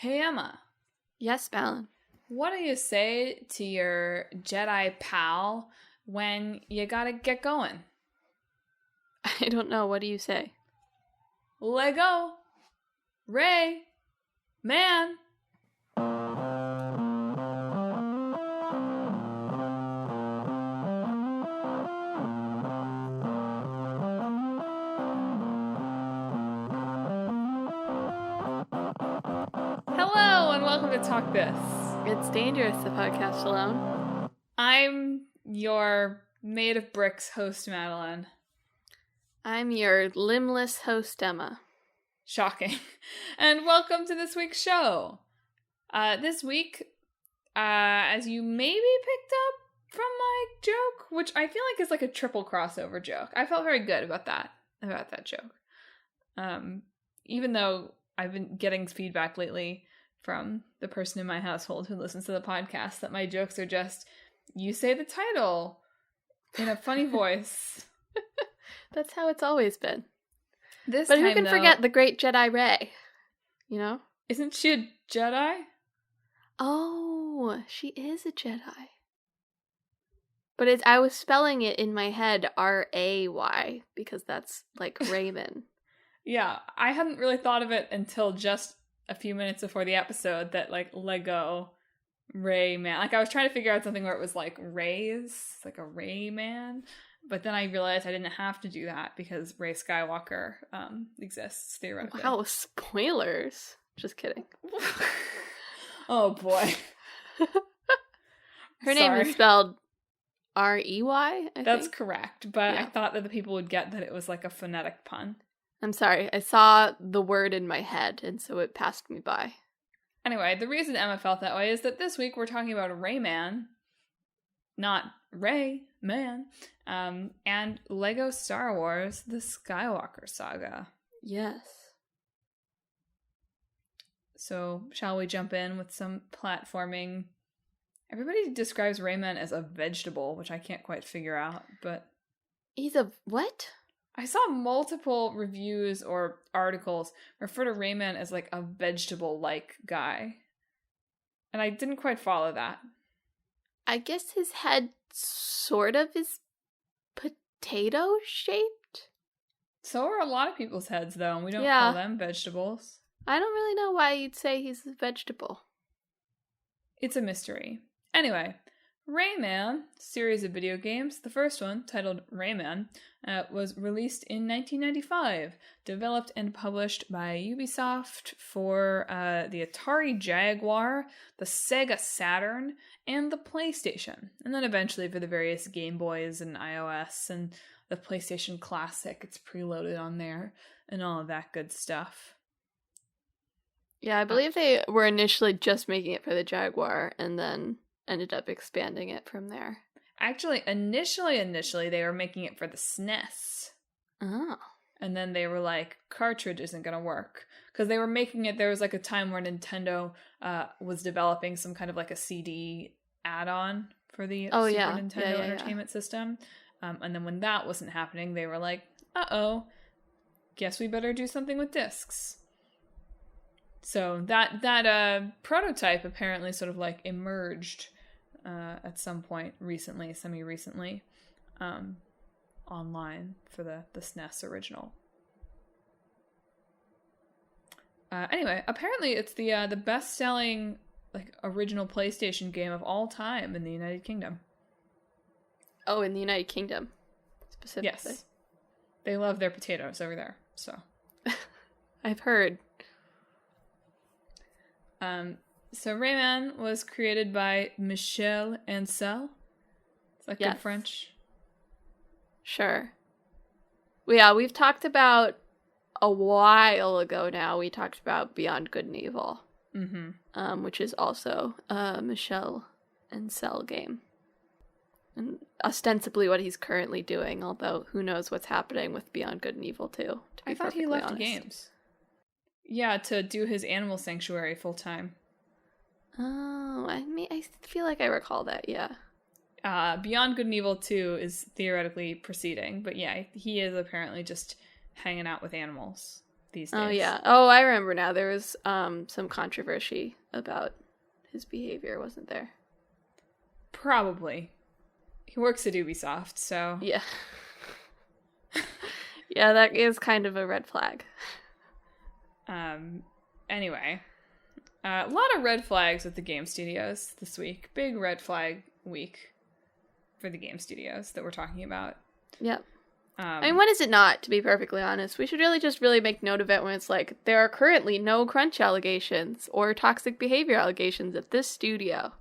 Hey Emma, Yes, Balin. what do you say to your Jedi pal when you gotta get going? I don't know. What do you say? Let go! Ray! Man! Hello and welcome to Talk This. It's dangerous to podcast alone. I'm your made of bricks host, Madeline. I'm your limbless host, Emma. Shocking. And welcome to this week's show. This week, as you maybe picked up from my joke, which I feel like is like a triple crossover joke. I felt very good about that joke. Even though I've been getting feedback lately from the person in my household who listens to the podcast that my jokes are just, you say the title in a funny voice. That's how it's always been. But who can forget the great Jedi Ray? You know? Isn't she a Jedi? Oh, she is a Jedi. But I was spelling it in my head R-A-Y because that's like Raven. Yeah, I hadn't really thought of it until just a few minutes before the episode that, like, Lego Ray Man. Like, I was trying to figure out something where it was, like, Rays, like a Ray Man. But then I realized I didn't have to do that because Ray Skywalker exists, theoretically. Wow, spoilers. Just kidding. Oh, boy. Her name is spelled R-E-Y, I That's think. correct, but Yeah. I thought that the people would get that it was, like, a phonetic pun. I'm sorry, I saw the word in my head, and so it passed me by. Anyway, the reason Emma felt that way is that this week we're talking about Rayman, not Ray Man, and Lego Star Wars: The Skywalker Saga. Yes. So, shall we jump in with some platforming? Everybody describes Rayman as a vegetable, which I can't quite figure out, but He's a what? I saw multiple reviews or articles refer to Rayman as like a vegetable-like guy. And I didn't quite follow that. I guess his head sort of is potato-shaped? So are a lot of people's heads, though, and we don't Yeah. call them vegetables. I don't really know why you'd say he's a vegetable. It's a mystery. Anyway, Rayman, series of video games, the first one, titled Rayman, was released in 1995, developed and published by Ubisoft for the Atari Jaguar, the Sega Saturn, and the PlayStation, and then eventually for the various Game Boys and iOS and the PlayStation Classic. It's preloaded on there, and all of that good stuff. Yeah, I believe they were initially just making it for the Jaguar, and then ended up expanding it from there. Actually, initially, they were making it for the SNES. Oh. And then they were like, cartridge isn't going to work. Because they were making it, there was like a time where Nintendo was developing some kind of like a CD add-on for the Super Nintendo Entertainment System. And then when that wasn't happening, they were like, uh-oh, guess we better do something with discs. So that prototype apparently sort of like emerged at some point recently, semi-recently, online for the SNES original. Anyway, apparently it's the best-selling like original PlayStation game of all time in the United Kingdom. Oh, in the United Kingdom, specifically. Yes, they love their potatoes over there. So, I've heard. So Rayman was created by Michel Ancel. Is that good French? Sure. Yeah, we've talked about a while ago now. We talked about Beyond Good and Evil, which is also a Michel Ancel game, and ostensibly what he's currently doing. Although who knows what's happening with Beyond Good and Evil too? I thought he left the games. Yeah, to do his Animal Sanctuary full time. Oh, I feel like I recall that, yeah. Beyond Good and Evil 2 is theoretically proceeding, but yeah, he is apparently just hanging out with animals. these days. Oh, yeah. Oh, I remember now. There was some controversy about his behavior, wasn't there? Probably. He works at Ubisoft, so... Yeah. Yeah, that is kind of a red flag. Anyway. A lot of red flags with the game studios this week. Big red flag week for the game studios that we're talking about. Yep. I mean, when is it not, to be perfectly honest? We should really make note of it when it's like, there are currently no crunch allegations or toxic behavior allegations at this studio.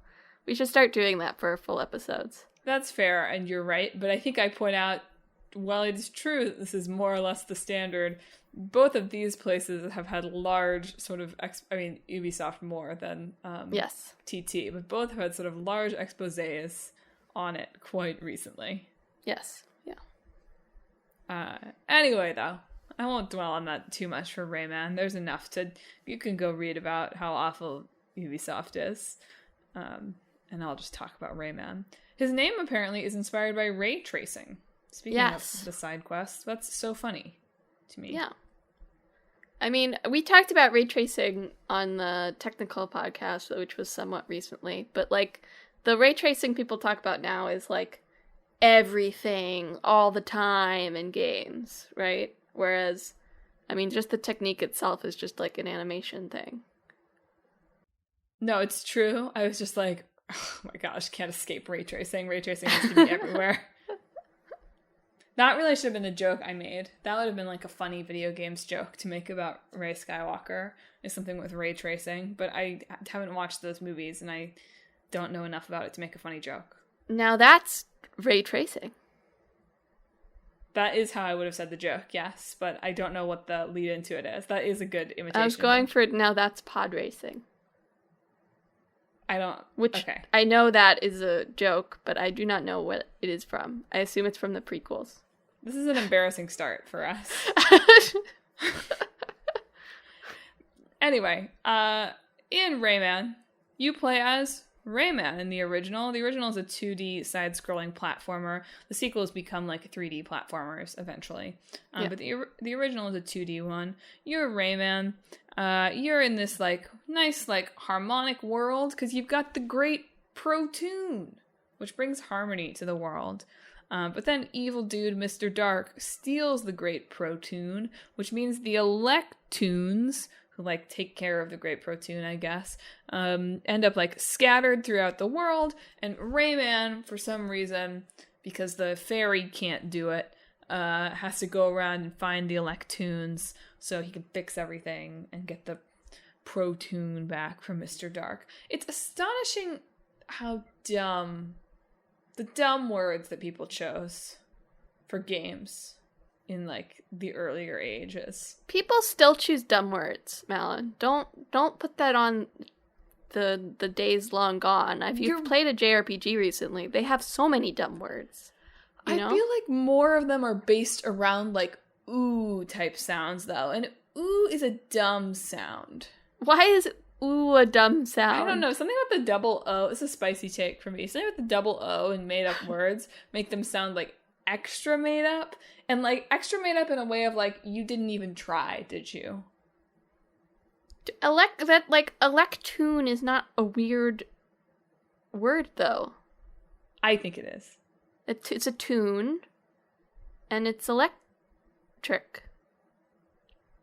We should start doing that for full episodes. That's fair, and you're right, but I think I point out, while it is true that this is more or less the standard, both of these places have had large sort of, Ubisoft more than yes. TT, but both have had sort of large exposés on it quite recently. Yes. Anyway, though, I won't dwell on that too much for Rayman. There's enough you can go read about how awful Ubisoft is. And I'll just talk about Rayman. His name apparently is inspired by ray tracing. Speaking of the side quests, that's so funny to me. Yeah. I mean, we talked about ray tracing on the technical podcast, which was somewhat recently, but like the ray tracing people talk about now is like everything all the time in games, right? Whereas, I mean, just the technique itself is just like an animation thing. No, it's true. I was just like, oh my gosh, can't escape ray tracing. Ray tracing has to be everywhere. That really should have been a joke I made. That would have been like a funny video games joke to make about Rey Skywalker, is something with ray tracing, but I haven't watched those movies and I don't know enough about it to make a funny joke. Now that's ray tracing. That is how I would have said the joke, yes, but I don't know what the lead into it is. That is a good imitation. I was going for now that's pod racing. Okay. I know that is a joke, but I do not know what it is from. I assume it's from the prequels. This is an embarrassing start for us. Anyway, in Rayman, you play as Rayman in the original. The original is a 2D side-scrolling platformer. The sequels become like 3D platformers eventually. But the original is a 2D one. You're Rayman. You're in this like nice like harmonic world because you've got the great Pro Tune, which brings harmony to the world. But then evil dude Mr. Dark steals the great Pro Tune, which means the Electoons, who like take care of the great Pro Tune, I guess, end up like scattered throughout the world, and Rayman, for some reason, because the fairy can't do it, has to go around and find the Electoons so he can fix everything and get the Pro Tune back from Mr. Dark. It's astonishing how the dumb words that people chose for games in like the earlier ages. People still choose dumb words, Malin. Don't put that on the days long gone. If you've played a JRPG recently, they have so many dumb words. You know? I feel like more of them are based around like ooh type sounds though, and ooh is a dumb sound. Why is ooh a dumb sound? I don't know. Something with the double O. It's a spicy take for me. Something with the double O and made up words make them sound like extra made up, and like extra made up in a way of like you didn't even try, did you? Electoon is not a weird word though. I think it is. It's a tune, and it's electric.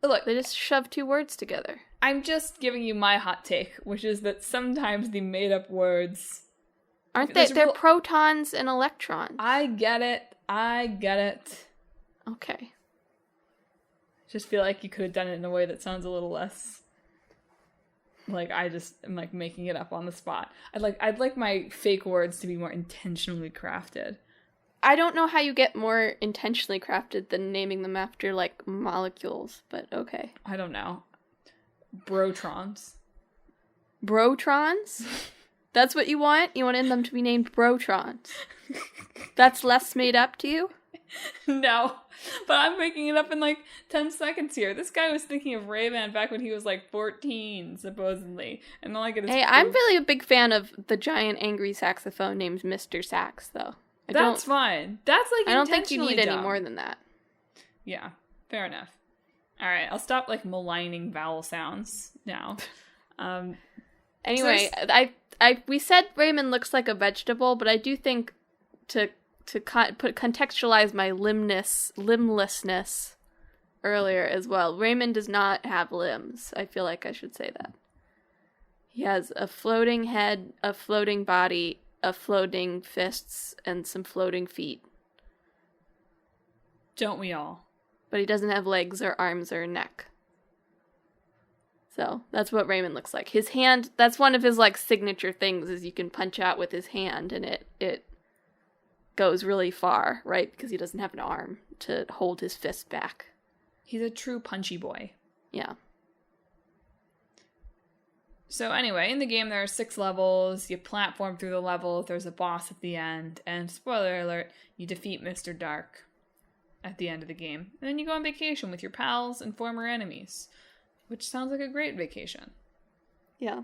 Look, they just shove two words together. I'm just giving you my hot take, which is that sometimes the made-up words aren't they? They're protons and electrons. I get it. Okay. Just feel like you could have done it in a way that sounds a little less like I just am like making it up on the spot. I'd like my fake words to be more intentionally crafted. I don't know how you get more intentionally crafted than naming them after like molecules, but okay. I don't know. Brotrons. Brotrons? That's what you want? You wanted them to be named Brotrons. That's less made up to you? No, but I'm making it up in like 10 seconds here. This guy was thinking of Rayman back when he was like 14, supposedly. And all I get is I'm really a big fan of the giant angry saxophone named Mr. Sax, though. That's fine. That's like I don't think you need dumb. any more than that. Yeah, fair enough. All right, I'll stop like maligning vowel sounds now. Anyway, we said Raymond looks like a vegetable, but I do think to contextualize my limblessness earlier as well. Raymond does not have limbs. I feel like I should say that. He has a floating head, a floating body, a floating fists, and some floating feet. Don't we all? But he doesn't have legs or arms or a neck. So that's what Raymond looks like. His hand, that's one of his like signature things, is you can punch out with his hand and it goes really far, right? Because he doesn't have an arm to hold his fist back. He's a true punchy boy. Yeah. So anyway, in the game there are 6 levels. You platform through the level. There's a boss at the end. And spoiler alert, you defeat Mr. Dark at the end of the game. And then you go on vacation with your pals and former enemies. Which sounds like a great vacation. Yeah.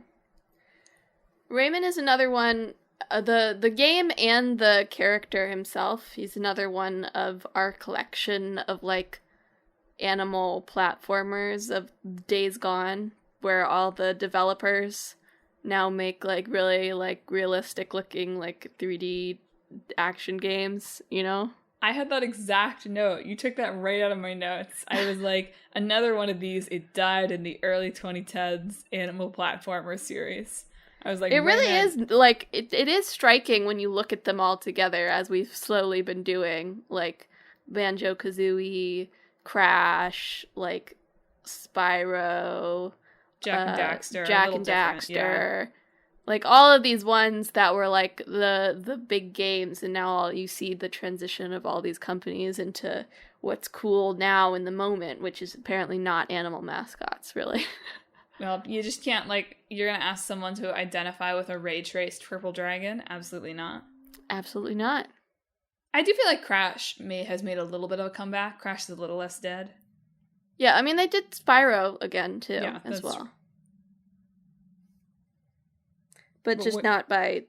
Raymond is another one, the game and the character himself, he's another one of our collection of, like, animal platformers of Days Gone, where all the developers now make, like, really, like, realistic-looking, like, 3D action games, you know? I had that exact note. You took that right out of my notes. I was like, another one of these, it died in the early 2010s animal platformer series. I was like, it really is, like, it is striking when you look at them all together, as we've slowly been doing, like, Banjo-Kazooie, Crash, like, Spyro, Jack and Daxter. Jack and Daxter. Yeah. Like, all of these ones that were, like, the big games, and now you see the transition of all these companies into what's cool now in the moment, which is apparently not animal mascots, really. Well, you just can't, like, you're going to ask someone to identify with a ray-traced purple dragon? Absolutely not. Absolutely not. I do feel like Crash has made a little bit of a comeback. Crash is a little less dead. Yeah, I mean, they did Spyro again, too, as well. True. But just not by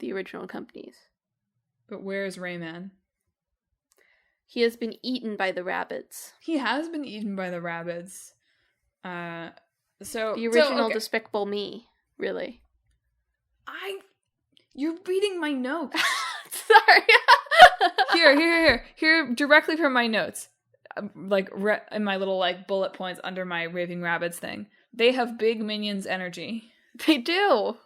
the original companies. But where is Rayman? He has been eaten by the Rabbids. He has been eaten by the Rabbids. The original Despicable Me, really. You're reading my notes. Sorry. Here, directly from my notes. Like, in my little, like, bullet points under my Raving Rabbids thing. They have big minions energy. They do.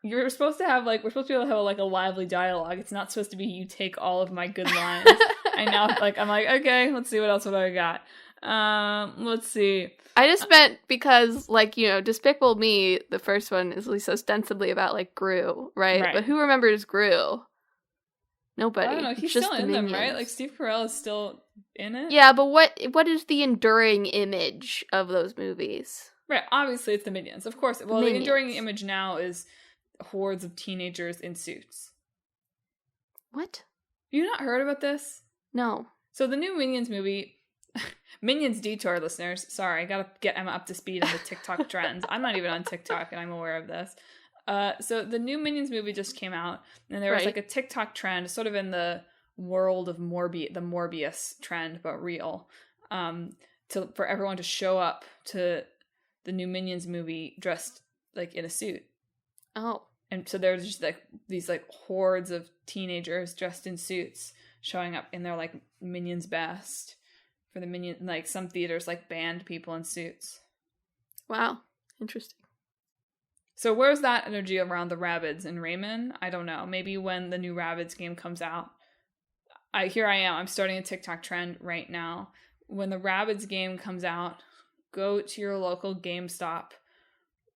We're supposed to be able to have like a lively dialogue. It's not supposed to be you take all of my good lines. I'm like, okay, let's see what else have I got. Let's see. I just meant because, like, you know, Despicable Me, the first one, is at least ostensibly about, like, Gru, right? But who remembers Gru? Nobody. I don't know. He's just still in them, right? Like, Steve Carell is still in it. Yeah, but what is the enduring image of those movies? Right, obviously it's the Minions. Of course. Well, the enduring image now is hordes of teenagers in suits. What? You not heard about this? No. So the new Minions movie, Minions Detour listeners, sorry, I gotta get Emma up to speed on the TikTok trends. I'm not even on TikTok and I'm aware of this. So the new Minions movie just came out, and there was like a TikTok trend, sort of in the world of the Morbius trend, but real, for everyone to show up to the new Minions movie dressed like in a suit. Oh. And so there's just like these like hordes of teenagers dressed in suits showing up in their like Minions best for the Minion. Like some theaters like banned people in suits. Wow. Interesting. So where's that energy around the Rabbids and Rayman? I don't know. Maybe when the new Rabbids game comes out. Here I am. I'm starting a TikTok trend right now. When the Rabbids game comes out, go to your local GameStop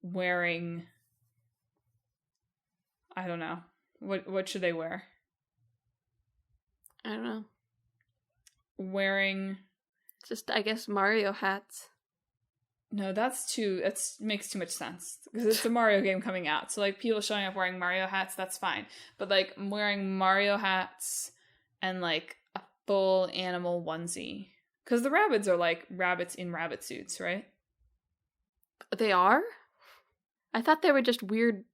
wearing, I don't know. What should they wear? I don't know. Wearing just, I guess, Mario hats. No, that makes too much sense. Because it's a Mario game coming out. So, like, people showing up wearing Mario hats, that's fine. But, like, wearing Mario hats and, like, a full animal onesie. Because the Rabbids are, like, rabbits in rabbit suits, right? They are? I thought they were just weird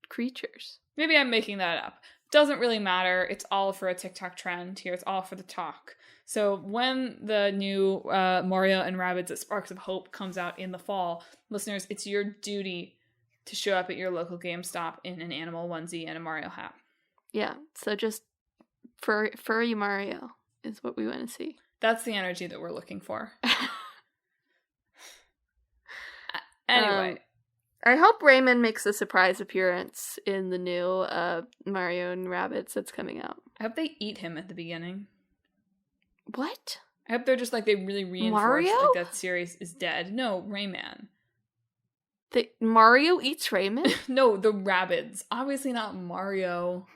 creatures. Maybe I'm making that up. Doesn't really matter. It's all for a TikTok trend here. It's all for the talk. So when the new Mario and Rabbids at Sparks of Hope comes out in the fall, listeners, it's your duty to show up at your local GameStop in an animal onesie and a Mario hat. Yeah, so just furry Mario is what we want to see. That's the energy that we're looking for. Anyway. I hope Rayman makes a surprise appearance in the new Mario and Rabbids that's coming out. I hope they eat him at the beginning. What? I hope they're just like, they really reinforce Mario? like that series is dead. No, Rayman. Mario eats Rayman? No, the Rabbids. Obviously not Mario.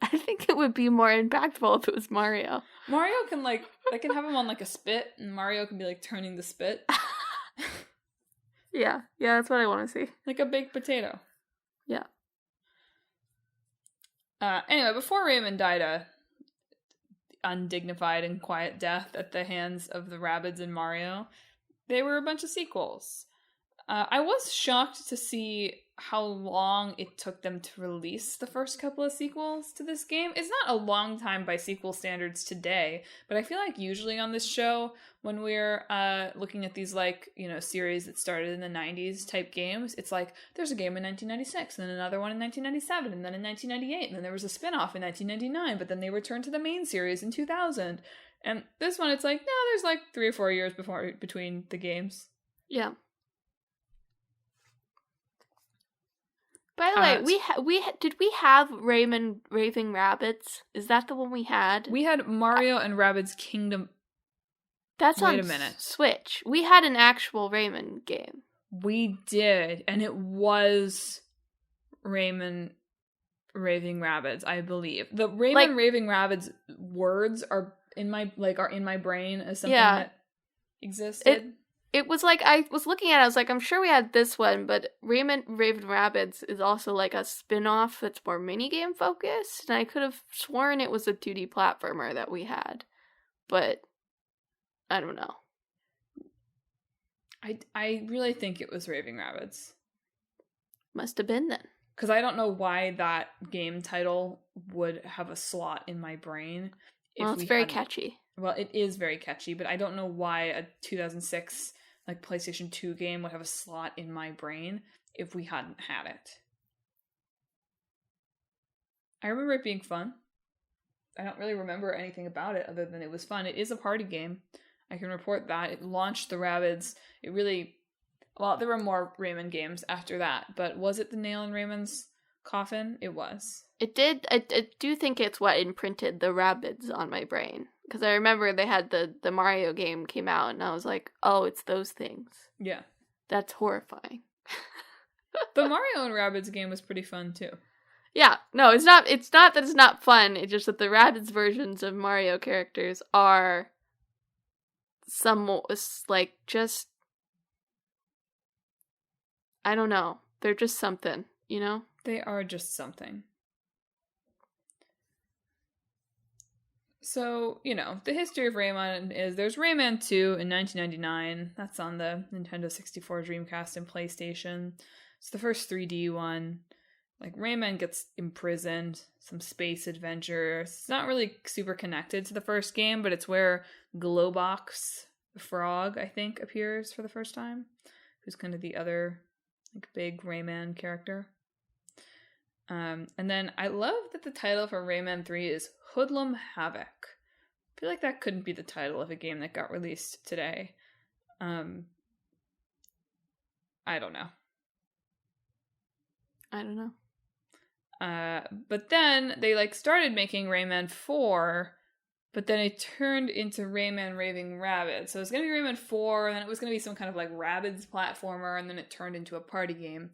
I think it would be more impactful if it was Mario. Mario can like, they can have him on like a spit, and Mario can be like turning the spit. Yeah, that's what I want to see. Like a baked potato. Yeah. Anyway, before Rayman died a undignified and quiet death at the hands of the Rabbids and Mario, there were a bunch of sequels. I was shocked to see how long it took them to release the first couple of sequels to this game. It's not a long time by sequel standards today, but I feel like usually on this show, when we're looking at these series that started in the 90s type games, it's like there's a game in 1996, and then another one in 1997, and then in 1998, and then there was a spin-off in 1999, but then they returned to the main series in 2000. And this one, it's like, no, there's like 3 or 4 years between the games. Yeah. By the way, did we have Raving Rabbids? Is that the one we had? We had Mario and Rabbids Kingdom. That's Wait on a minute. Switch. We had an actual Rayman game. We did, and it was Raving Rabbids, I believe. The Raving Rabbids words are in my brain as something that existed. It was like, I was looking at it, I was like, I'm sure we had this one, but Raving Rabbids is also like a spin-off that's more minigame focused, and I could have sworn it was a 2D platformer that we had, but I don't know. I really think it was Raving Rabbids. Must have been then. Because I don't know why that game title would have a slot in my brain. Well, it's very catchy. Well, it is very catchy, but I don't know why a 2006 PlayStation 2 game would have a slot in my brain if we hadn't had it. I remember it being fun. I don't really remember anything about it other than it was fun. It is a party game. I can report that. It launched the Rabbids. It really... Well, there were more Rayman games after that, but was it the nail in Rayman's coffin? It was. It did. I do think it's what imprinted the Rabbids on my brain. Because I remember they had the Mario game came out, and I was like, oh, it's those things. Yeah. That's horrifying. The Mario and Rabbids game was pretty fun, too. Yeah. No, it's not that it's not fun. It's just that the Rabbids versions of Mario characters are somewhat, just... I don't know. They're just something, you know? They are just something. So, the history of Rayman is there's Rayman 2 in 1999. That's on the Nintendo 64, Dreamcast, and PlayStation. It's the first 3D one. Rayman gets imprisoned, some space adventure. It's not really super connected to the first game, but it's where Glowbox, the frog, I think, appears for the first time. Who's kind of the other big Rayman character. And then I love that the title for Rayman 3 is Hoodlum Havoc. I feel like that couldn't be the title of a game that got released today. I don't know. But then they started making Rayman 4, but then it turned into Rayman Raving Rabbids. So it was going to be Rayman 4, and then it was going to be some kind of Rabbids platformer, and then it turned into a party game,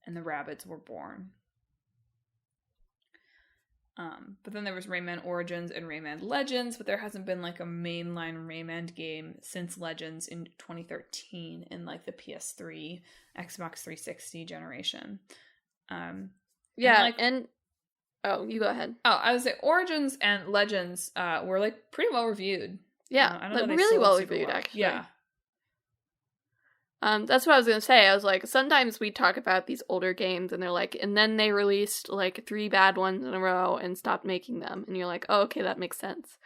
and the Rabbids were born. But then there was Rayman Origins and Rayman Legends, but there hasn't been a mainline Rayman game since Legends in 2013 in the PS3, Xbox 360 generation. Oh, you go ahead. Oh, I would say Origins and Legends were pretty well reviewed. Yeah, I don't know, really well reviewed actually. Yeah. That's what I was gonna say. I was like, sometimes we talk about these older games and they're and then they released 3 bad ones in a row and stopped making them, and you're like, oh, okay, that makes sense.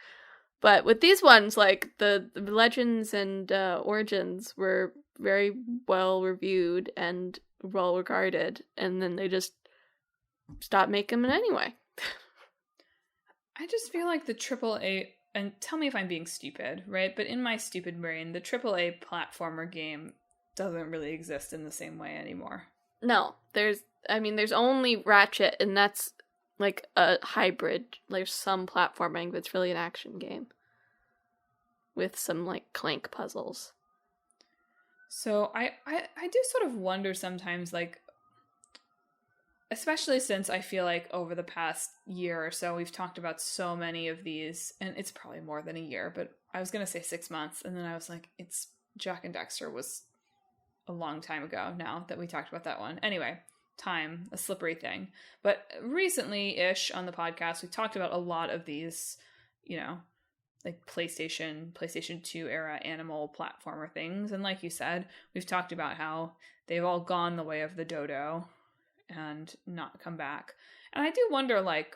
But with these ones, like, the Legends and Origins were very well reviewed and well regarded, and then they just stopped making them anyway. I just feel like the AAA, and tell me if I'm being stupid, right? But in my stupid brain, the AAA platformer game doesn't really exist in the same way anymore. No, there's only Ratchet, and that's like a hybrid. There's some platforming, but it's really an action game with some like Clank puzzles. So I do sort of wonder sometimes, like, especially since I feel like over the past year or so, we've talked about so many of these, and it's probably more than a year, but I was going to say 6 months, and then I was like, it's Jack and Dexter was a long time ago now that we talked about that one. Anyway, time, a slippery thing. But recently-ish on the podcast, we talked about a lot of these, like PlayStation 2 era animal platformer things. And like you said, we've talked about how they've all gone the way of the dodo and not come back. And I do wonder, like,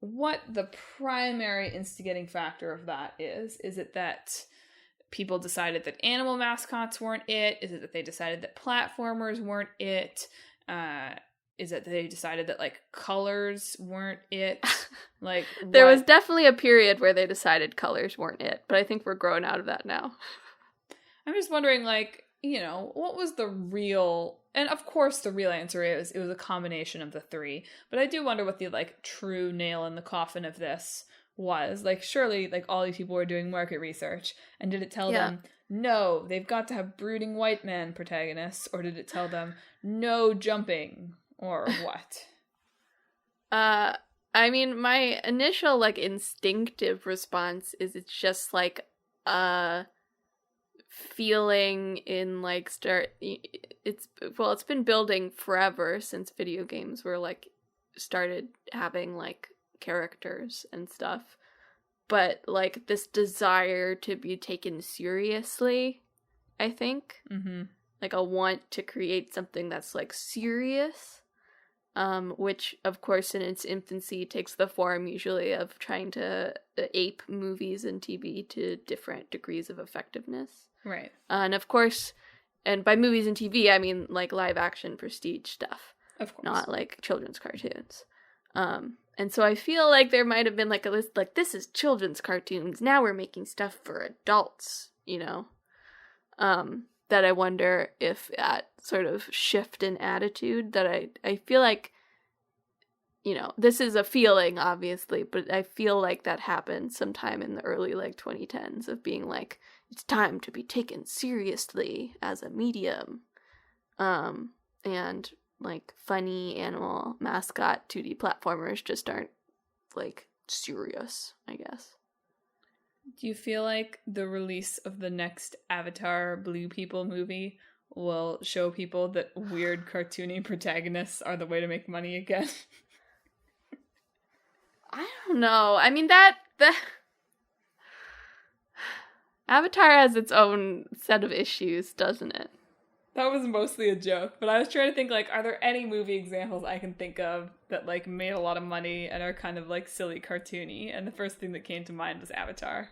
what the primary instigating factor of that is. Is it that people decided that animal mascots weren't it? Is it that they decided that platformers weren't it? Is it that they decided that, like, colors weren't it? Like, there was definitely a period where they decided colors weren't it, but I think we're growing out of that now. I'm just wondering, like, what was the real... And of course the real answer is it was a combination of the three. But I do wonder what the, like, true nail in the coffin of this was. Like, surely, like, all these people were doing market research. And did it tell them, no, they've got to have brooding white man protagonists? Or did it tell them, no jumping? Or what? I mean, my initial, like, instinctive response is it's just, like, feeling in, like, it's been building forever since video games were, like, started having, like, characters and stuff, but, like, this desire to be taken seriously, I think. Mm-hmm. Like, a want to create something that's, like, serious, which, of course, in its infancy takes the form usually of trying to ape movies and TV to different degrees of effectiveness. Right. And of course, and by movies and TV, I mean, like, live action prestige stuff. Of course. Not, like, children's cartoons. And so I feel like there might have been, like, a list, like, this is children's cartoons, now we're making stuff for adults, that I wonder if that sort of shift in attitude that I feel like, this is a feeling, obviously, but I feel like that happened sometime in the early, like, 2010s of being like, it's time to be taken seriously as a medium. And, like, funny animal mascot 2D platformers just aren't, like, serious, I guess. Do you feel like the release of the next Avatar Blue People movie will show people that weird cartoony protagonists are the way to make money again? I don't know. I mean, the Avatar has its own set of issues, doesn't it? That was mostly a joke, but I was trying to think, like, are there any movie examples I can think of that, like, made a lot of money and are kind of, like, silly cartoony? And the first thing that came to mind was Avatar.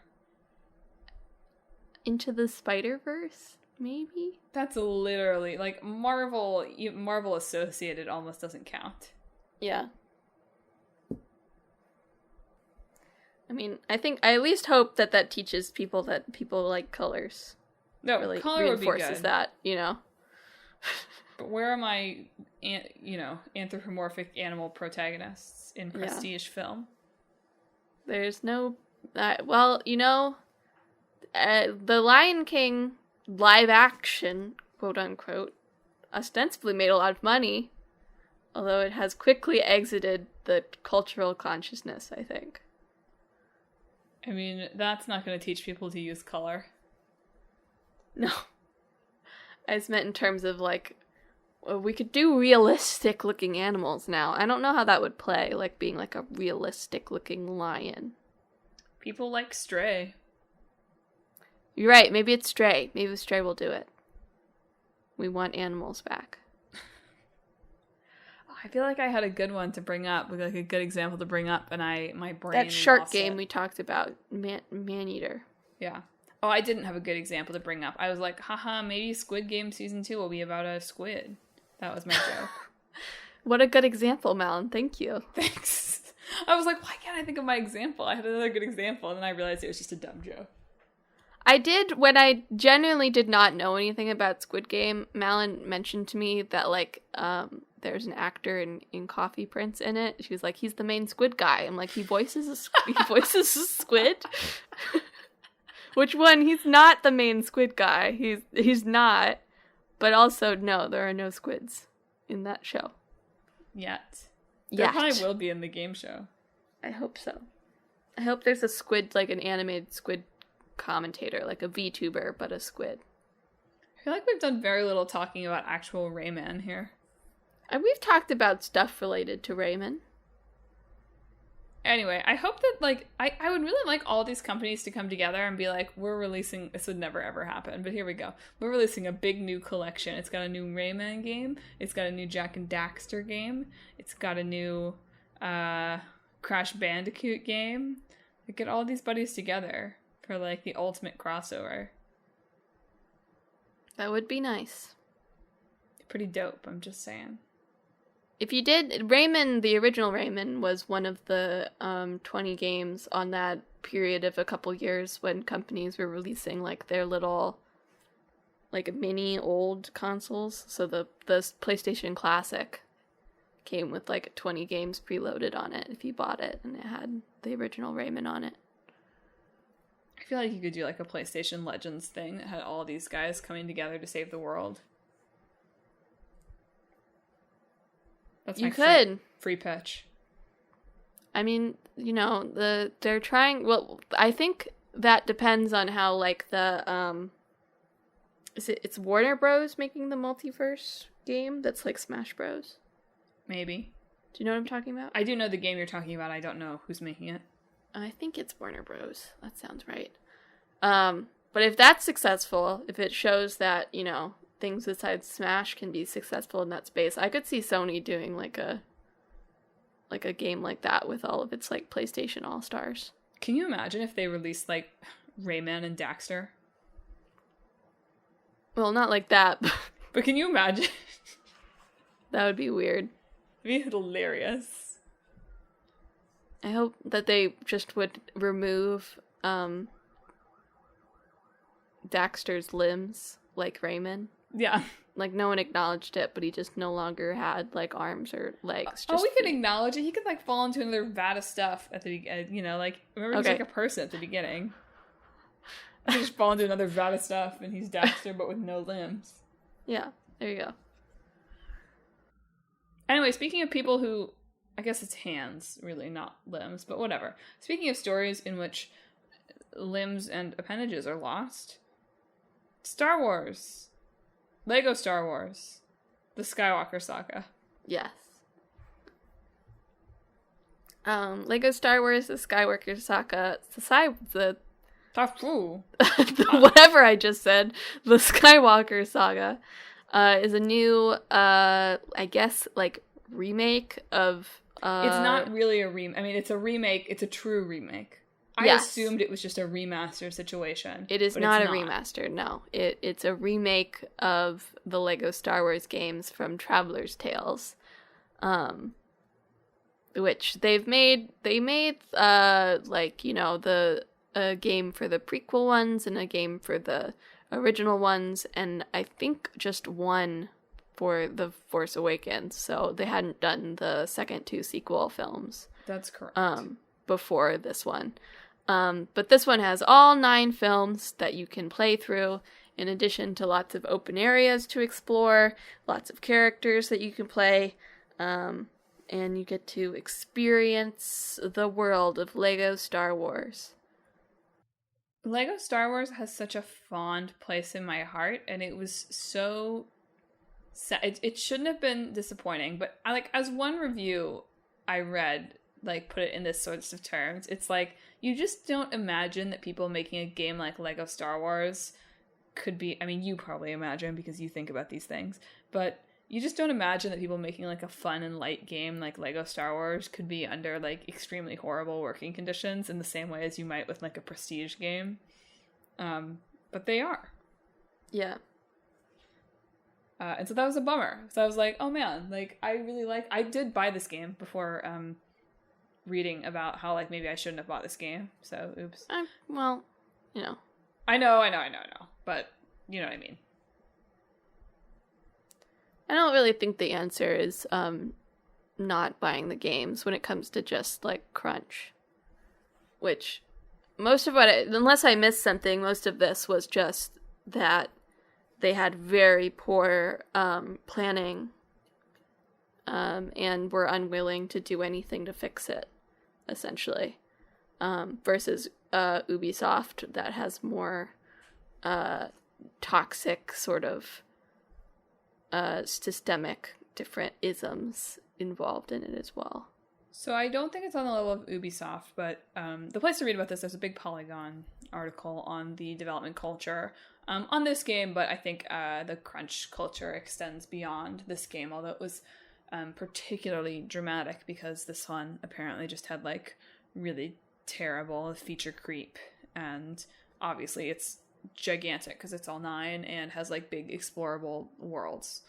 Into the Spider-Verse, maybe? That's literally, like, Marvel associated almost doesn't count. Yeah. I mean, I at least hope that teaches people that people like colors. No, really color would be good. Reinforces that, But where are my, anthropomorphic animal protagonists in prestige film? There's no... The Lion King live action, quote unquote, ostensibly made a lot of money, although it has quickly exited the cultural consciousness, I think. I mean, that's not going to teach people to use color. No. I just meant in terms of, like, we could do realistic-looking animals now. I don't know how that would play, like, being, like, a realistic-looking lion. People like Stray. You're right, maybe it's Stray. Maybe Stray will do it. We want animals back. I feel like I had a good one to bring up, like a good example to bring up, and my brain That shark lost game it. we talked about, Man-Eater. Yeah. Oh, I didn't have a good example to bring up. I was like, haha, maybe Squid Game Season 2 will be about a squid. That was my joke. What a good example, Malin. Thank you. Thanks. I was like, why can't I think of my example? I had another good example, and then I realized it was just a dumb joke. I did, when I genuinely did not know anything about Squid Game, Malin mentioned to me that, like, there's an actor in Coffee Prince in it. She was like, he's the main squid guy. I'm like, he voices a squid? Which one? He's not the main squid guy. He's not. But also, no, there are no squids in that show. Yet. There probably will be in the game show. I hope so. I hope there's a squid, like an animated squid commentator, like a VTuber, but a squid. I feel like we've done very little talking about actual Rayman here. And we've talked about stuff related to Rayman. Anyway, I hope that, like, I would really like all these companies to come together and be like, we're releasing, this would never ever happen, but here we go. We're releasing a big new collection. It's got a new Rayman game. It's got a new Jak and Daxter game. It's got a new Crash Bandicoot game. We get all these buddies together for, like, the ultimate crossover. That would be nice. Pretty dope, I'm just saying. If you did, Rayman, the original Rayman, was one of the 20 games on that period of a couple years when companies were releasing, like, their little, like, mini old consoles. So the PlayStation Classic came with, like, 20 games preloaded on it if you bought it, and it had the original Rayman on it. I feel like you could do, like, a PlayStation Legends thing that had all these guys coming together to save the world. That's my free pitch. I mean, you know, they're trying. Well, I think that depends on how, like, the it's Warner Bros. Making the multiverse game that's like Smash Bros. Maybe. Do you know what I'm talking about? I do know the game you're talking about. I don't know who's making it. I think it's Warner Bros. That sounds right. But if that's successful, if it shows that, you know, things besides Smash can be successful in that space, I could see Sony doing like a game like that with all of its, like, PlayStation All-Stars. Can you imagine if they released, like, Rayman and Daxter? Well, not like that, but can you imagine? That would be weird. It'd be hilarious. I hope that they just would remove Daxter's limbs, like Rayman. Yeah. Like, no one acknowledged it, but he just no longer had, like, arms or legs. Oh, we can acknowledge it. He could, like, fall into another vat of stuff at the beginning. You know, like, remember he's like a person at the beginning. He could just fall into another vat of stuff, and he's Daxter, but with no limbs. Yeah, there you go. Anyway, speaking of people who, I guess it's hands, really, not limbs, but whatever. Speaking of stories in which limbs and appendages are lost, Star Wars. Lego Star Wars. The Skywalker Saga. Yes. Lego Star Wars, the Skywalker Saga, whatever I just said, the Skywalker Saga, is a new, I guess, like, remake of, It's not really a remake. I mean, it's a remake. It's a true remake. I assumed it was just a remaster situation. It is not a remaster, no. It's a remake of the Lego Star Wars games from Traveler's Tales, which they made, like, you know, a game for the prequel ones and a game for the original ones, and I think just one for The Force Awakens, so they hadn't done the second two sequel films. That's correct. Before this one. But this one has all 9 films that you can play through, in addition to lots of open areas to explore, lots of characters that you can play, and you get to experience the world of Lego Star Wars. Lego Star Wars has such a fond place in my heart, and it was so sad. It shouldn't have been disappointing, but as one review I read, like, put it in this sorts of terms, it's like, you just don't imagine that people making a game like Lego Star Wars could be, I mean, you probably imagine because you think about these things, but you just don't imagine that people making like a fun and light game like Lego Star Wars could be under like extremely horrible working conditions in the same way as you might with like a prestige game. But they are. Yeah. And so that was a bummer. So I was like, oh man, like I did buy this game before reading about how like maybe I shouldn't have bought this game. So oops. Well, you know. I know. But you know what I mean. I don't really think the answer is not buying the games when it comes to just like crunch. Which most of unless I missed something, most of this was just that they had very poor planning and were unwilling to do anything to fix it, essentially. Versus Ubisoft that has more toxic sort of systemic different isms involved in it as well. So I don't think it's on the level of Ubisoft, but the place to read about this, there's a big Polygon article on the development culture on this game, but I think the crunch culture extends beyond this game, although it was particularly dramatic because this one apparently just had like really terrible feature creep, and obviously it's gigantic because it's all 9 and has like big explorable worlds.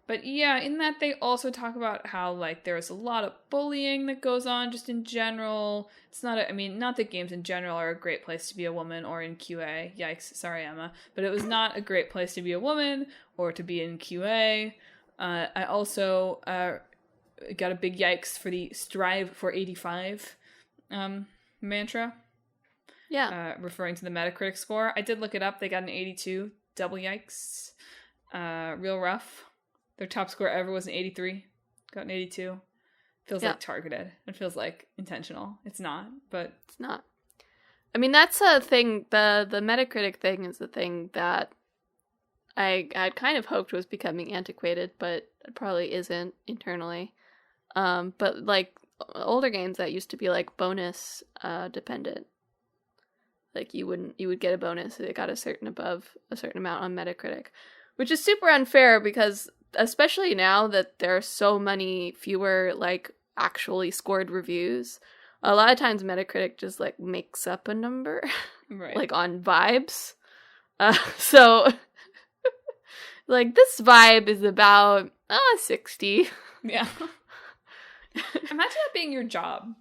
But yeah, in that they also talk about how like there's a lot of bullying that goes on just in general. It's not not that games in general are a great place to be a woman or in QA. Yikes, sorry Emma. But it was not a great place to be a woman or to be in QA. I also got a big yikes for the Strive for 85 mantra. Yeah. Referring to the Metacritic score. I did look it up. They got an 82. Double yikes. Real rough. Their top score ever was an 83. Got an 82. Feels like targeted. It feels like intentional. It's not, but... It's not. I mean, that's a thing. The Metacritic thing is the thing that I kind of hoped was becoming antiquated, but it probably isn't internally. But like older games that used to be like bonus dependent. Like you would get a bonus if it got a certain amount on Metacritic, which is super unfair because especially now that there are so many fewer like actually scored reviews, a lot of times Metacritic just like makes up a number, right? Like on vibes. So like this vibe is about 60. Yeah. Imagine that being your job.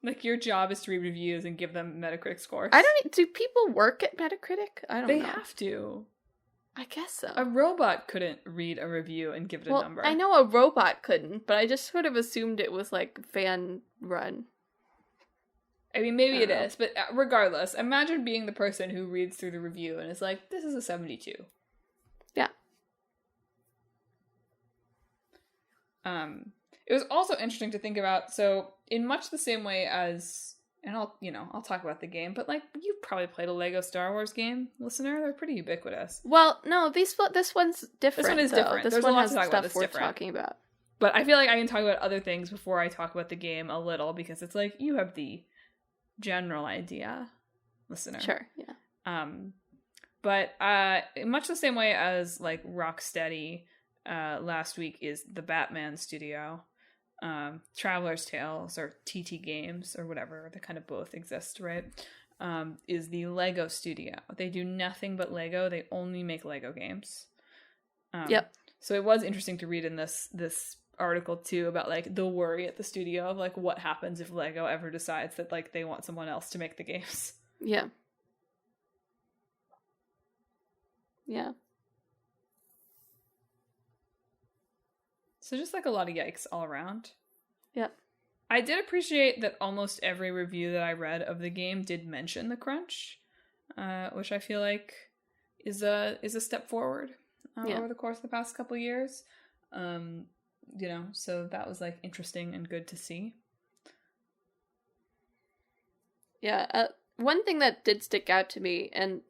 Like, your job is to read reviews and give them Metacritic scores. Do people work at Metacritic? I don't know. They have to. I guess so. A robot couldn't read a review and give it a number. I know a robot couldn't, but I just sort of assumed it was, like, fan run. I mean, maybe it is, but regardless, imagine being the person who reads through the review and is like, this is a 72. Yeah. It was also interesting to think about, so in much the same way as, and I'll talk about the game, but like, you've probably played a Lego Star Wars game, listener. They're pretty ubiquitous. Well, no, this one's different. This one is different. This There's one a lot has to talk stuff about that's worth different. Talking about. But I feel like I can talk about other things before I talk about the game a little, because it's like, you have the general idea, listener. Sure, yeah. But in much the same way as like Rocksteady last week is the Batman studio, Traveler's Tales or TT Games or whatever, they kind of both exist, right? Is the Lego studio. They do nothing but Lego. They only make Lego games. Yep. So it was interesting to read in this article too about like the worry at the studio of like what happens if Lego ever decides that like they want someone else to make the games. Yeah. Yeah. So just like a lot of yikes all around. Yep. I did appreciate that almost every review that I read of the game did mention the crunch, which I feel like is a step forward over the course of the past couple years. So that was like interesting and good to see. Yeah, one thing that did stick out to me, and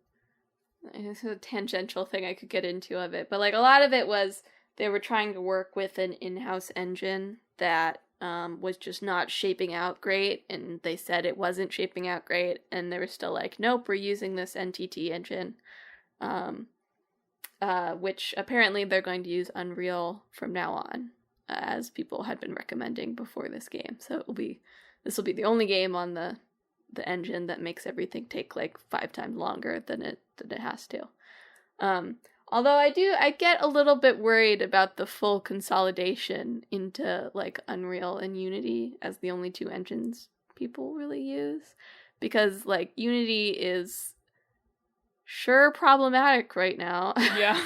it's a tangential thing I could get into of it, but like a lot of it was they were trying to work with an in-house engine that was just not shaping out great, and they said it wasn't shaping out great, and they were still like, nope, we're using this NTT engine. which apparently they're going to use Unreal from now on, as people had been recommending before this game. So this will be the only game on the engine that makes everything take like 5 times longer than it has to. Although I get a little bit worried about the full consolidation into like Unreal and Unity as the only 2 engines people really use, because like Unity is sure problematic right now. Yeah.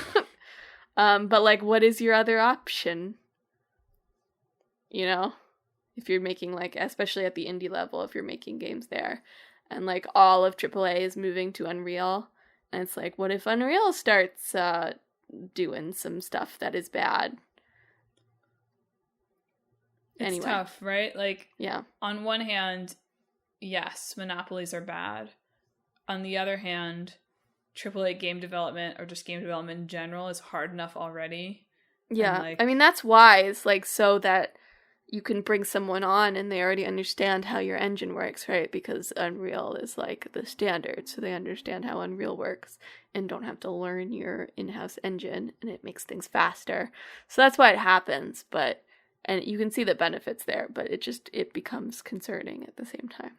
But like, what is your other option? You know, if you're making like, especially at the indie level, if you're making games there, and like all of AAA is moving to Unreal. And it's like, what if Unreal starts doing some stuff that is bad? It's tough, right? Like, yeah. On one hand, yes, monopolies are bad. On the other hand, AAA game development, or just game development in general, is hard enough already. Yeah, like, I mean, that's why it's like so that you can bring someone on and they already understand how your engine works, right? Because Unreal is like the standard, so they understand how Unreal works and don't have to learn your in-house engine, and it makes things faster. So that's why it happens, and you can see the benefits there, but it becomes concerning at the same time.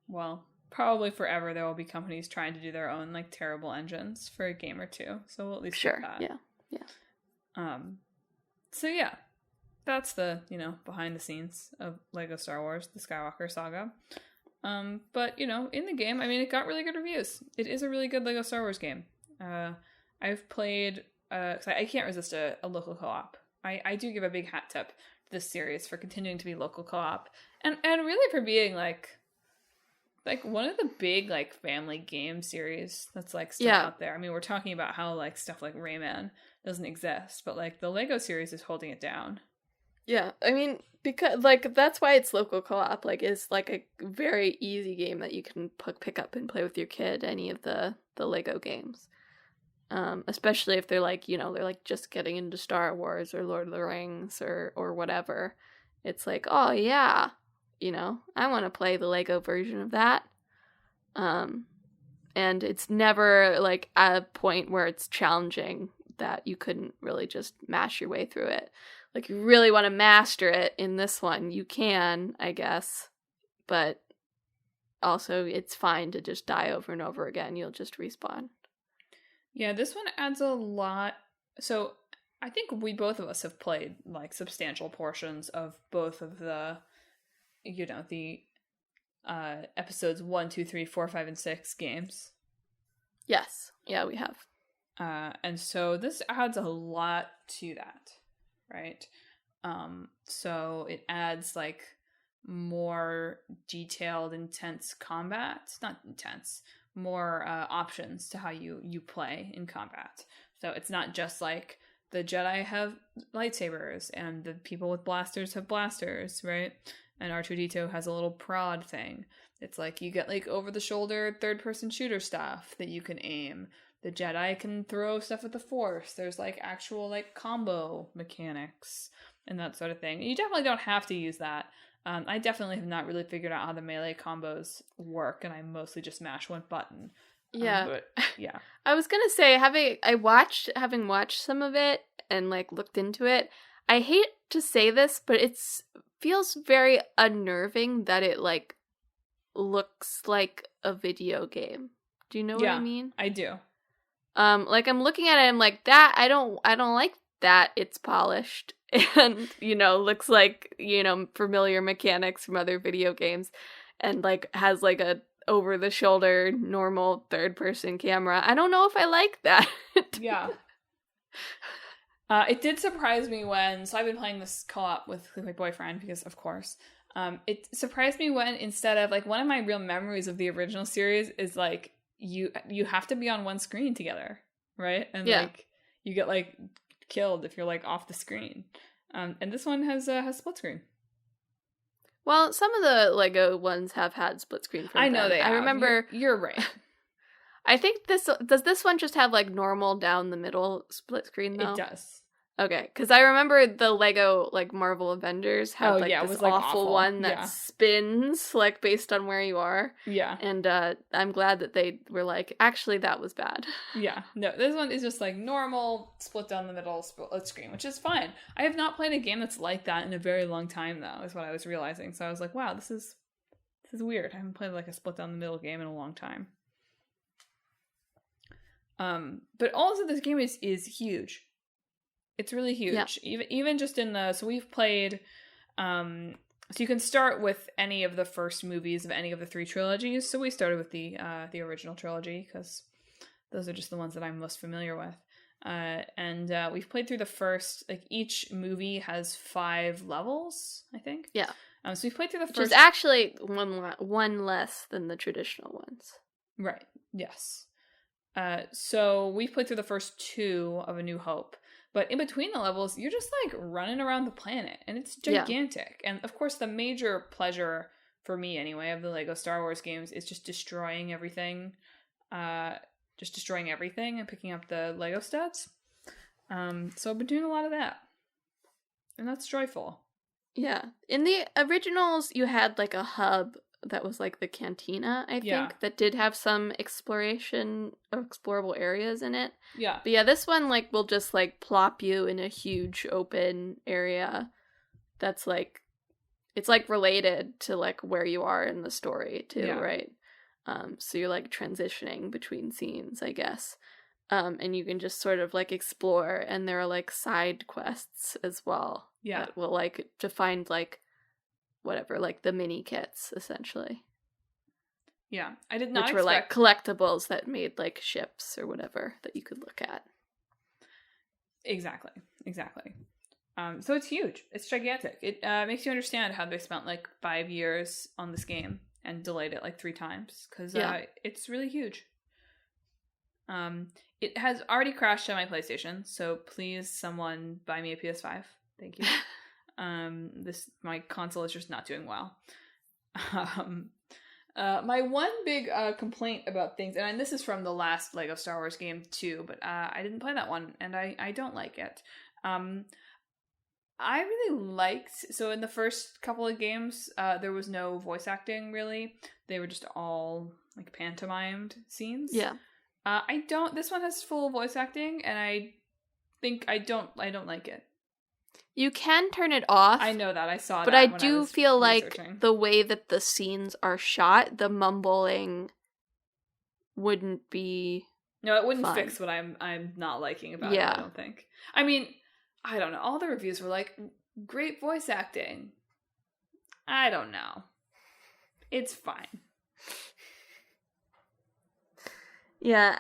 Well, probably forever there will be companies trying to do their own like terrible engines for a game or 2. So we'll at least get that. Yeah. So yeah, that's the, behind the scenes of LEGO Star Wars, the Skywalker saga. But, in the game, I mean, it got really good reviews. It is a really good LEGO Star Wars game. I've played, I can't resist a local co-op. I do give a big hat tip to this series for continuing to be local co-op. And really for being, like one of the big, like, family game series that's, like, still out there. I mean, we're talking about how, like, stuff like Rayman doesn't exist, but, like, the LEGO series is holding it down. Yeah, I mean, because, like, that's why it's local co-op. Like, it's, like, a very easy game that you can pick up and play with your kid, any of the LEGO games. Especially if they're, like, they're, like, just getting into Star Wars or Lord of the Rings or whatever. It's like, oh, yeah, I want to play the LEGO version of that. And it's never, like, at a point where it's challenging that you couldn't really just mash your way through it. Like, you really want to master it in this one, you can, I guess. But also, it's fine to just die over and over again. You'll just respawn. Yeah, this one adds a lot. So, I think both of us have played, like, substantial portions of both of the, the episodes 1, 2, 3, 4, 5, and 6 games. Yes. Yeah, we have. And so this adds a lot to that, right? So it adds like more detailed, intense combat. Not intense, more options to how you play in combat. So it's not just like the Jedi have lightsabers and the people with blasters have blasters, right? And R2-D2 has a little prod thing. It's like you get like over-the-shoulder third-person shooter stuff that you can aim. The Jedi can throw stuff with the Force. There's, like, actual, like, combo mechanics and that sort of thing. You definitely don't have to use that. I definitely have not really figured out how the melee combos work, and I mostly just mash one button. Yeah. But, yeah. I was gonna say, having watched some of it and, like, looked into it, I hate to say this, but it feels very unnerving that it, like, looks like a video game. Do you know what I mean? I do. Like, I'm looking at it, I'm like, that, I don't like that it's polished and, looks like, familiar mechanics from other video games and, like, has, like, a over-the-shoulder, normal third-person camera. I don't know if I like that. Yeah. It did surprise me so I've been playing this co-op with my boyfriend because, of course, it surprised me when instead of, like, one of my real memories of the original series is, like, you have to be on one screen together, right? And like you get like killed if you're like off the screen. And this one has split screen. Well, some of the LEGO ones have had split screen. I know they have. I remember. You're right. I think does this one just have like normal down the middle split screen though? It does. Okay, because I remember the Lego, like, Marvel Avengers had, it this was, like, awful one that Yeah. spins, like, based on where you are. Yeah. And I'm glad that they were like, actually, that was bad. Yeah. No, this one is just, like, normal, split down the middle split screen, which is fine. I have not played a game that's like that in a very long time, though, is what I was realizing. So I was like, wow, this is weird. I haven't played, like, a split down the middle game in a long time. But also this game is huge. It's really huge. Yeah. Even just in so we've played, so you can start with any of the first movies of any of the 3 trilogies. So we started with the original trilogy because those are just the ones that I'm most familiar with. And we've played through the first, like, each movie has 5 levels, I think. Yeah. So we've played through the first. Which is actually one less than the traditional ones. Right. Yes. So we've played through the first 2 of A New Hope. But in between the levels, you're just, like, running around the planet, and it's gigantic. Yeah. And, of course, the major pleasure, for me anyway, of the LEGO Star Wars games is just destroying everything. And picking up the LEGO stats. So I've been doing a lot of that. And that's joyful. Yeah. In the originals, you had, like, a hub that was, like, the cantina, I think, that did have some explorable areas in it. Yeah. But yeah, this one, like, will just, like, plop you in a huge open area that's, like, it's, like, related to, like, where you are in the story, too, right? So you're, like, transitioning between scenes, I guess. And you can just sort of, like, explore, and there are, like, side quests as well. Yeah. That will, like, to find, like, whatever, like, the mini kits, essentially. Yeah, I did not Which were, like, collectibles that made, like, ships or whatever that you could look at. Exactly. So it's huge. It's gigantic. It makes you understand how they spent, like, 5 years on this game and delayed it, like, 3 times. Because it's really huge. It has already crashed on my PlayStation, so please, someone buy me a PS5. Thank you. My console is just not doing well. My one big complaint about things, and this is from the last LEGO Star Wars game too, but I didn't play that one, and I don't like it. I really liked, so in the first couple of games, there was no voice acting, really. They were just all, like, pantomimed scenes. Yeah. This one has full voice acting, and I think I don't like it. You can turn it off. I know that. I saw but that. But I do feel like the way that the scenes are shot, the mumbling wouldn't be. No, it wouldn't fun. Fix what I'm not liking about it, I don't think. I mean, I don't know. All the reviews were like, great voice acting. I don't know. It's fine. Yeah,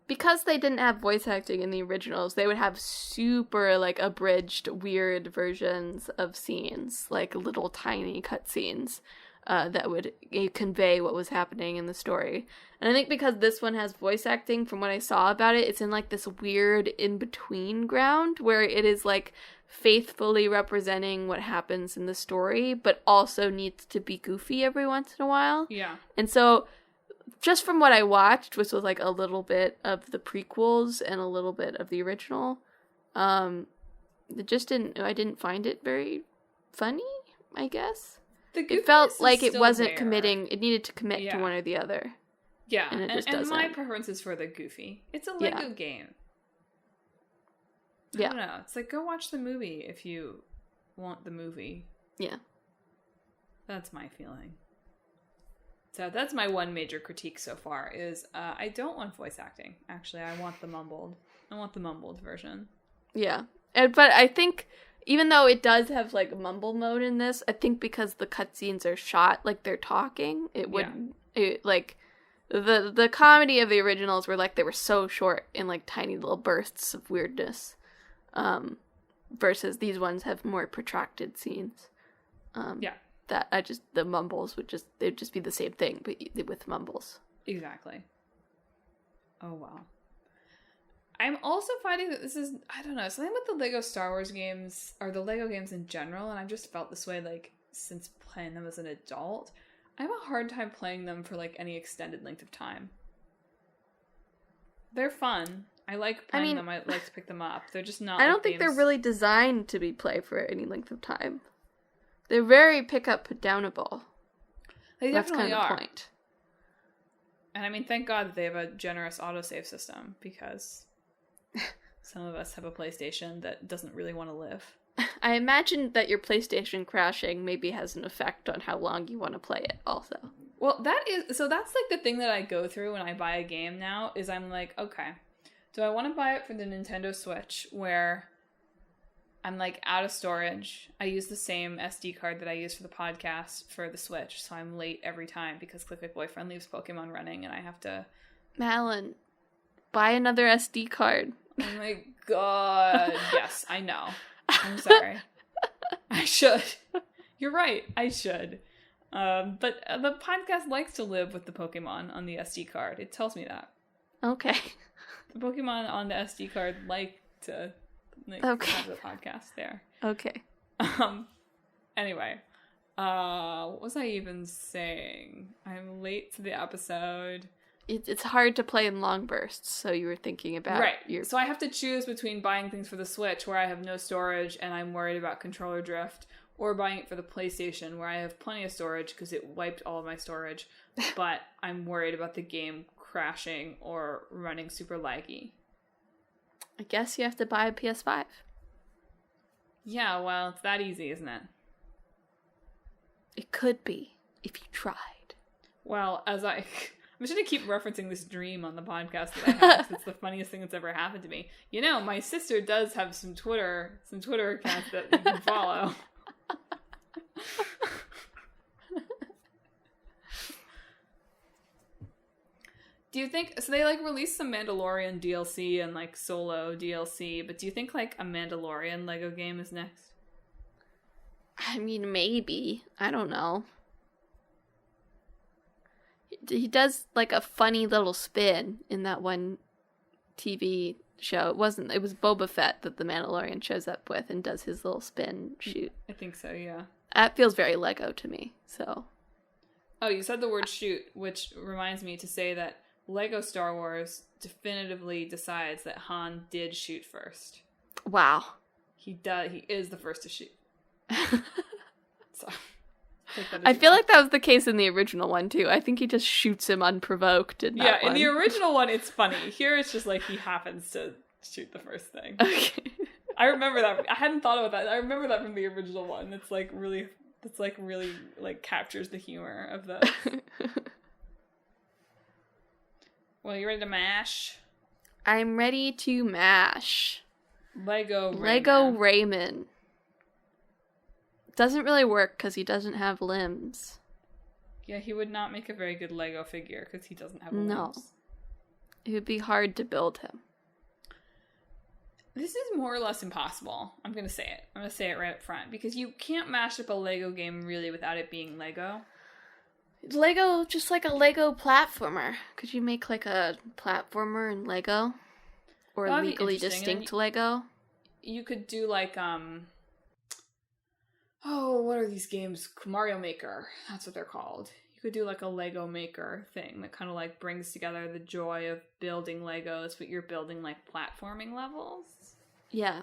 because they didn't have voice acting in the originals, they would have super, like, abridged, weird versions of scenes, like little tiny cutscenes that would convey what was happening in the story. And I think because this one has voice acting, from what I saw about it, it's in, like, this weird in-between ground where it is, like, faithfully representing what happens in the story, but also needs to be goofy every once in a while. Yeah. And so, just from what I watched, which was, like, a little bit of the prequels and a little bit of the original, I didn't find it very funny, I guess. It felt like it wasn't committing, it needed to commit to one or the other. Yeah, and it just doesn't. My preference is for the goofy. It's a LEGO game. I don't know. It's like, go watch the movie if you want the movie. Yeah. That's my feeling. So that's my one major critique so far is I don't want voice acting. Actually, I want the mumbled version. Yeah. But I think even though it does have, like, mumble mode in this, I think because the cutscenes are shot like they're talking, it would like the comedy of the originals were, like, they were so short in, like, tiny little bursts of weirdness. Versus these ones have more protracted scenes. That the mumbles they'd just be the same thing, but with mumbles. Exactly. Oh, wow. I'm also finding that this is, I don't know, something with the LEGO Star Wars games, or the LEGO games in general, and I've just felt this way, like, since playing them as an adult. I have a hard time playing them for, like, any extended length of time. They're fun. I like playing them. I like to pick them up. They're just not. I don't think they're really designed to be played for any length of time. They're very pick up, put downable. They definitely That's kind of are. the point. And I mean, thank God that they have a generous autosave system, because some of us have a PlayStation that doesn't really want to live. I imagine that your PlayStation crashing maybe has an effect on how long you want to play it also. Well, that's like the thing that I go through when I buy a game now, is I'm like, okay, do I want to buy it for the Nintendo Switch, where I'm like out of storage? I use the same SD card that I use for the podcast for the Switch, so I'm late every time because Click Click Boyfriend leaves Pokemon running and I have to... Malin, buy another SD card. Oh my god. Yes, I know. I'm sorry. I should. You're right. I should. But the podcast likes to live with the Pokemon on the SD card. It tells me that. Okay. The Pokemon on the SD card like to have the podcast there. Okay. Anyway. What was I even saying? I'm late to the episode. It's hard to play in long bursts, so you were thinking about... Right. So I have to choose between buying things for the Switch, where I have no storage and I'm worried about controller drift, or buying it for the PlayStation, where I have plenty of storage because it wiped all of my storage, but I'm worried about the game crashing or running super laggy. I guess you have to buy a PS5. Yeah, well, it's that easy, isn't it? It could be, if you tried. Well, I'm just going to keep referencing this dream on the podcast that I have. It's the funniest thing that's ever happened to me. You know, my sister does have some Twitter accounts that you can follow. Do you think, so they like released some Mandalorian DLC and like Solo DLC, but do you think like a Mandalorian Lego game is next? I mean, maybe. I don't know. He does like a funny little spin in that one TV show. It was Boba Fett that the Mandalorian shows up with and does his little spin shoot. I think so, yeah. That feels very Lego to me, so. Oh, you said the word shoot, which reminds me to say that Lego Star Wars definitively decides that Han did shoot first. Wow. He is the first to shoot. So, I feel like that was the case in the original one, too. I think he just shoots him unprovoked in that one. In the original one, it's funny. Here, it's just like he happens to shoot the first thing. Okay. I remember that. I hadn't thought about that. I remember that from the original one. It's really captures the humor of the... Well, you ready to mash? I'm ready to mash. Lego Rayman. Doesn't really work because he doesn't have limbs. Yeah, he would not make a very good Lego figure because he doesn't have limbs. No. It would be hard to build him. This is more or less impossible. I'm going to say it. I'm going to say it right up front. Because you can't mash up a Lego game really without it being Lego. Lego, just like a Lego platformer. Could you make like a platformer in Lego? Or legally distinct Lego? You could do like, what are these games? Mario Maker. That's what they're called. You could do like a Lego Maker thing that kind of like brings together the joy of building Legos, but you're building like platforming levels. Yeah.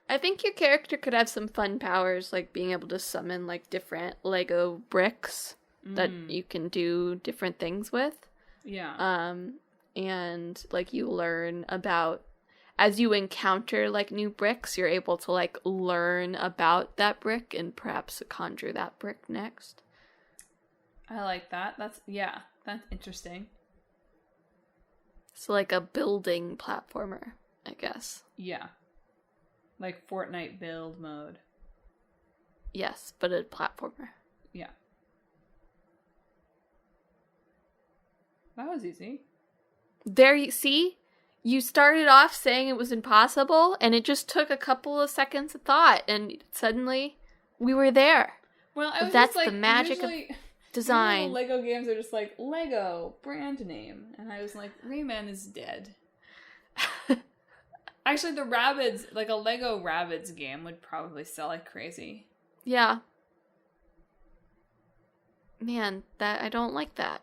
I think your character could have some fun powers, like being able to summon like different Lego bricks that you can do different things with. Yeah. And like you learn about, as you encounter like new bricks, you're able to like learn about that brick and perhaps conjure that brick next. I like that. That's interesting. So like a building platformer, I guess. Yeah. Like Fortnite build mode. Yes, but a platformer. Yeah. That was easy. There you see? You started off saying it was impossible, and it just took a couple of seconds of thought, and suddenly we were there. Well, that's the magic of design. Lego games are just like, Lego, brand name. And I was like, Rayman is dead. Actually, the Rabbids, like a Lego Rabbids game would probably sell like crazy. Yeah. Man, I don't like that.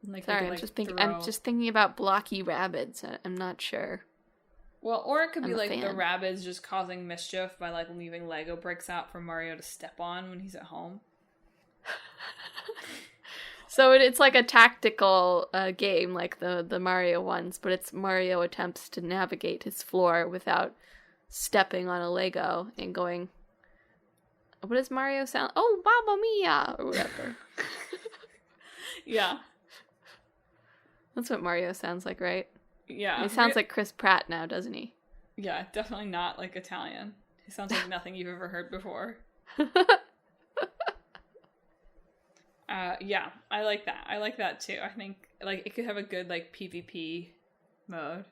Like, Sorry, they could, I'm just thinking about blocky Rabbids. I'm not sure. Well, or it could be I'm a like the fan. Rabbids just causing mischief by like leaving Lego bricks out for Mario to step on when he's at home. So it's like a tactical game, like the Mario ones, but it's Mario attempts to navigate his floor without stepping on a Lego and going, what does Mario sound? Oh, Mamma Mia! Or whatever. Yeah. That's what Mario sounds like, right? Yeah. He sounds like Chris Pratt now, doesn't he? Yeah, definitely not like Italian. He sounds like nothing you've ever heard before. Yeah, I like that. I like that too. I think like it could have a good like PvP mode.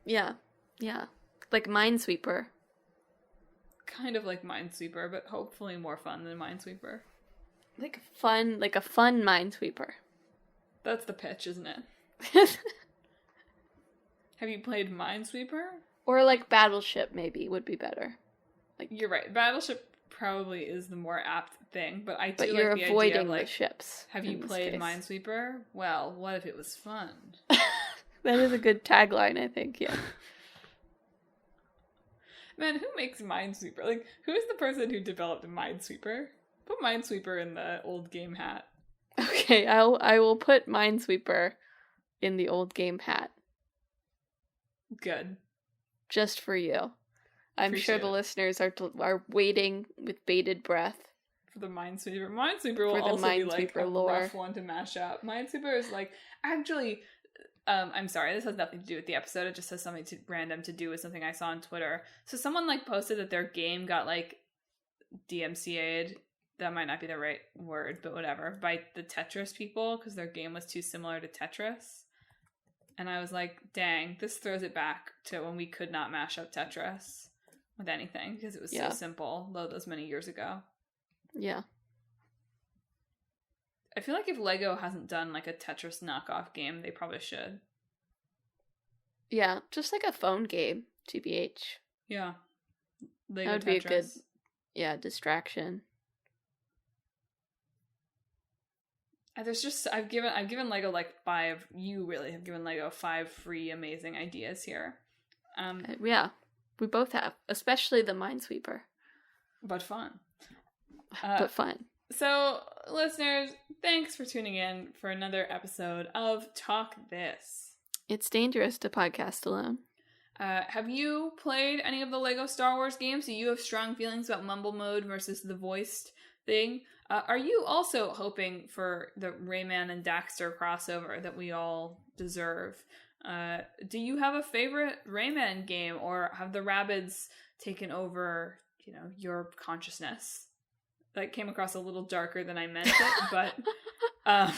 Yeah. Like Minesweeper. Kind of like Minesweeper, but hopefully more fun than Minesweeper. Like a fun Minesweeper. That's the pitch, isn't it? Have you played Minesweeper? Or like Battleship maybe would be better. Like you're right. Battleship probably is the more apt thing, but I do but like you're the avoiding idea of, like, the ships. Have you played Minesweeper? Well, what if it was fun? That is a good tagline, I think, yeah. Man, who makes Minesweeper? Like, who is the person who developed Minesweeper? Put Minesweeper in the old game hat. Okay, I will put Minesweeper in the old game hat. Good. Just for you. I'm sure the listeners are waiting with bated breath. For the Minesweeper. Minesweeper will also be like a rough one to mash up. Minesweeper is like, actually, I'm sorry, this has nothing to do with the episode. It just has something random to do with something I saw on Twitter. So someone like posted that their game got like DMCA'd. That might not be the right word, but whatever. By the Tetris people, because their game was too similar to Tetris. And I was like, dang, this throws it back to when we could not mash up Tetris with anything, because it was so simple, though those many years ago. Yeah. I feel like if Lego hasn't done like a Tetris knockoff game, they probably should. Yeah, just like a phone game, TBH. Yeah. Lego that would Tetris. Be a good, distraction. There's just I've given Lego like 5. You really have given Lego 5 free amazing ideas here. Yeah, we both have, especially the Minesweeper. But fun. But fun. So, listeners, thanks for tuning in for another episode of Talk This. It's dangerous to podcast alone. Have you played any of the Lego Star Wars games? Do you have strong feelings about mumble mode versus the voiced thing? Are you also hoping for the Rayman and Daxter crossover that we all deserve? Do you have a favorite Rayman game, or have the Rabbids taken over, your consciousness? That came across a little darker than I meant it, but I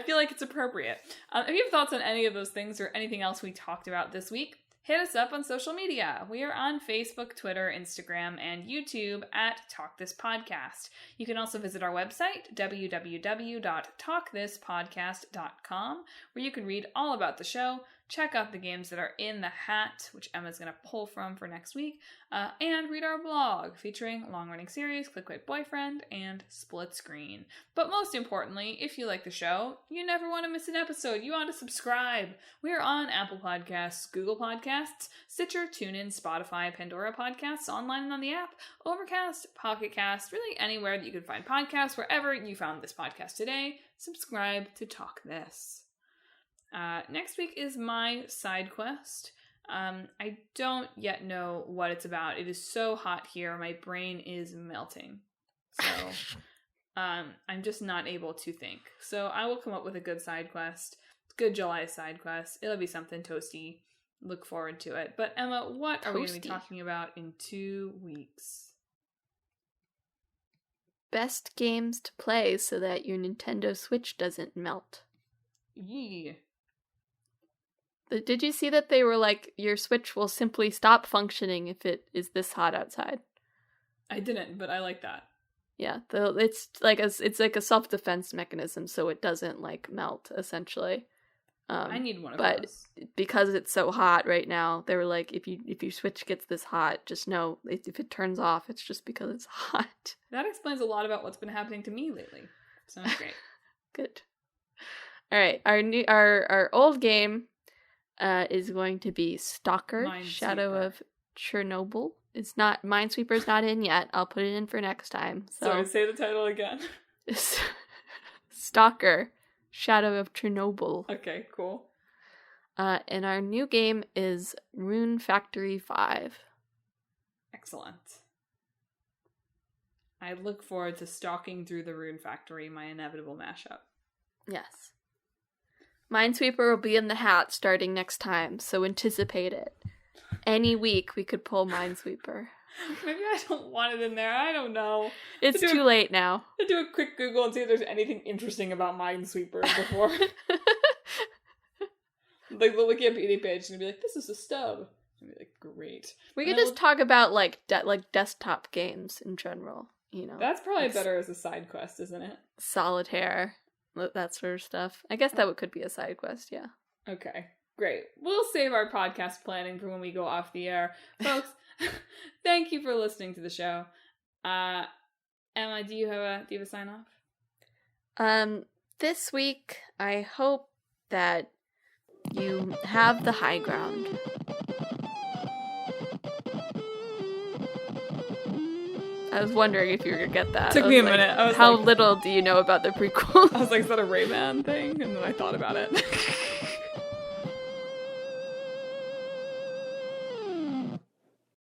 feel like it's appropriate. If you have thoughts on any of those things or anything else we talked about this week, hit us up on social media. We are on Facebook, Twitter, Instagram, and YouTube at Talk This Podcast. You can also visit our website, www.talkthispodcast.com, where you can read all about the show, check out the games that are in the hat, which Emma's going to pull from for next week, and read our blog featuring long-running series, Clickbait Boyfriend, and Split Screen. But most importantly, if you like the show, you never want to miss an episode. You want to subscribe. We are on Apple Podcasts, Google Podcasts, Stitcher, TuneIn, Spotify, Pandora Podcasts, online and on the app, Overcast, Pocket Cast, really anywhere that you can find podcasts. Wherever you found this podcast today, subscribe to Talk This. Next week is my side quest. I don't yet know what it's about. It is so hot here, my brain is melting. So, I'm just not able to think. So I will come up with a good side quest. Good July side quest. It'll be something toasty. Look forward to it. But Emma, what are we going to be talking about in 2 weeks? Best games to play so that your Nintendo Switch doesn't melt. Yee. Did you see that they were like, your Switch will simply stop functioning if it is this hot outside? I didn't, but I like that. Yeah, it's like a self-defense mechanism, so it doesn't like melt, essentially. I need one of those. But because it's so hot right now, they were like, if your Switch gets this hot, just know if it turns off, it's just because it's hot. That explains a lot about what's been happening to me lately. Sounds great. Good. All right, our old game is going to be Stalker: Shadow of Chernobyl. It's not Minesweeper's not in yet. I'll put it in for next time. So sorry, say the title again. Stalker: Shadow of Chernobyl. Okay, cool. And our new game is Rune Factory 5. Excellent. I look forward to stalking through the Rune Factory, my inevitable mashup. Yes. Minesweeper will be in the hat starting next time, so anticipate it. Any week we could pull Minesweeper. Maybe I don't want it in there. I don't know. It's too late now. I'll do a quick Google and see if there's anything interesting about Minesweeper before. Like the Wikipedia page and be like, this is a stub. And be like, great. We could just talk about like desktop games in general. You know, that's probably better as a side quest, isn't it? Solitaire, that sort of stuff. I guess that could be a side quest. Yeah. Okay, great. We'll save our podcast planning for when we go off the air, folks. Thank you for listening to the show. Emma, do you have a sign off? This week I hope that you have the high ground. I was wondering if you were going to get that. Took me a minute. I was how little do you know about the prequel? I was like, is that a Rayman thing? And then I thought about it.